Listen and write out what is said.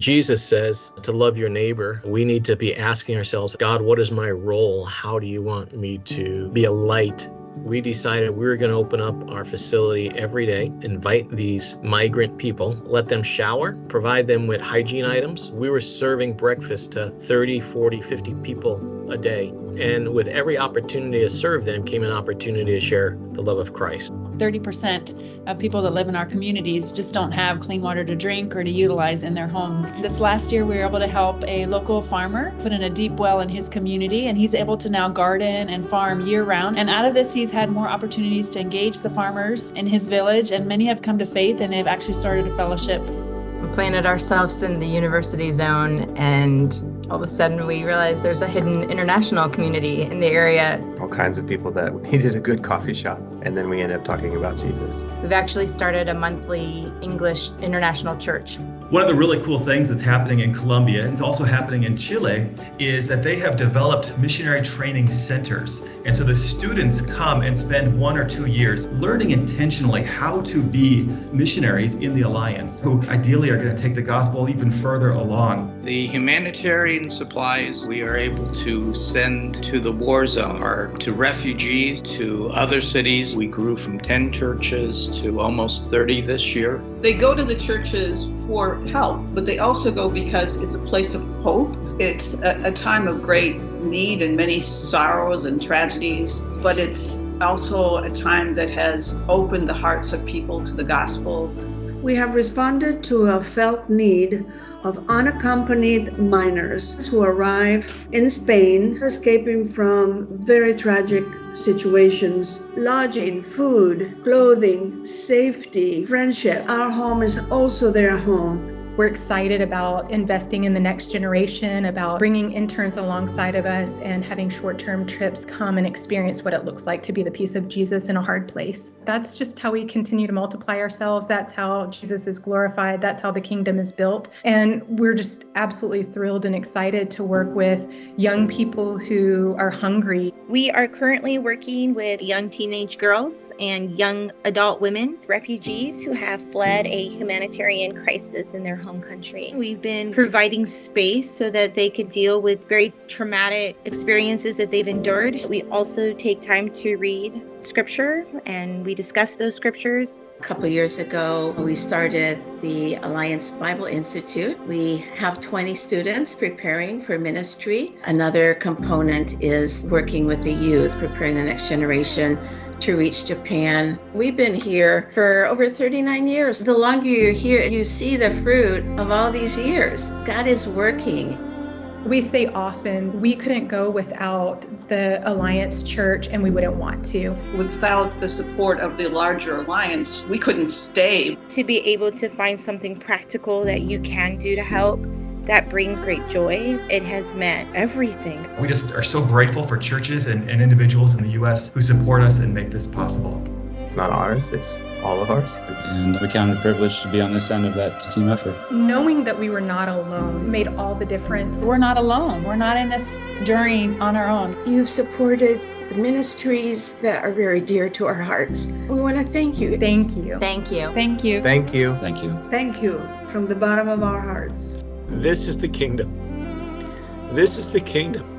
Jesus says to love your neighbor. We need to be asking ourselves, God, what is my role? How do you want me to be a light? We decided we were going to open up our facility every day, invite these migrant people, let them shower, provide them with hygiene items. We were serving breakfast to 30, 40, 50 people a day. And with every opportunity to serve them came an opportunity to share the love of Christ. 30% of people that live in our communities just don't have clean water to drink or to utilize in their homes. This last year, we were able to help a local farmer put in a deep well in his community, and he's able to now garden and farm year-round. And out of this, he's had more opportunities to engage the farmers in his village, and many have come to faith, and they've actually started a fellowship. We planted ourselves in the university zone, and all of a sudden we realized there's a hidden international community in the area. All kinds of people that needed a good coffee shop, and then we ended up talking about Jesus. We've actually started a monthly English international church. One of the really cool things that's happening in Colombia, and it's also happening in Chile, is that they have developed missionary training centers. And so the students come and spend 1 or 2 years learning intentionally how to be missionaries in the Alliance, who ideally are going to take the gospel even further along. The humanitarian supplies we are able to send to the war zone or to refugees, to other cities. We grew from 10 churches to almost 30 this year. They go to the churches for help, but they also go because it's a place of hope. It's a time of great need and many sorrows and tragedies, but it's also a time that has opened the hearts of people to the gospel. We have responded to a felt need of unaccompanied minors who arrive in Spain, escaping from very tragic situations. Lodging, food, clothing, safety, friendship. Our home is also their home. We're excited about investing in the next generation, about bringing interns alongside of us and having short-term trips come and experience what it looks like to be the piece of Jesus in a hard place. That's just how we continue to multiply ourselves. That's how Jesus is glorified. That's how the kingdom is built. And we're just absolutely thrilled and excited to work with young people who are hungry. We are currently working with young teenage girls and young adult women, refugees who have fled a humanitarian crisis in their home country. We've been providing space so that they could deal with very traumatic experiences that they've endured. We also take time to read scripture and we discuss those scriptures. A couple of years ago, we started the Alliance Bible Institute. We have 20 students preparing for ministry. Another component is working with the youth, preparing the next generation to reach Japan. We've been here for over 39 years. The longer you're here, you see the fruit of all these years. God is working. We say often, we couldn't go without the Alliance Church and we wouldn't want to. Without the support of the larger Alliance, we couldn't stay. To be able to find something practical that you can do to help, that brings great joy. It has meant everything. We just are so grateful for churches and individuals in the U.S. who support us and make this possible. It's not ours, it's all of ours. And we count it a privilege to be on this end of that team effort. Knowing that we were not alone made all the difference. We're not alone. We're not in this journey on our own. You've supported ministries that are very dear to our hearts. We want to thank you. Thank you. Thank you. Thank you. Thank you. Thank you. Thank you from the bottom of our hearts. This is the kingdom. This is the kingdom.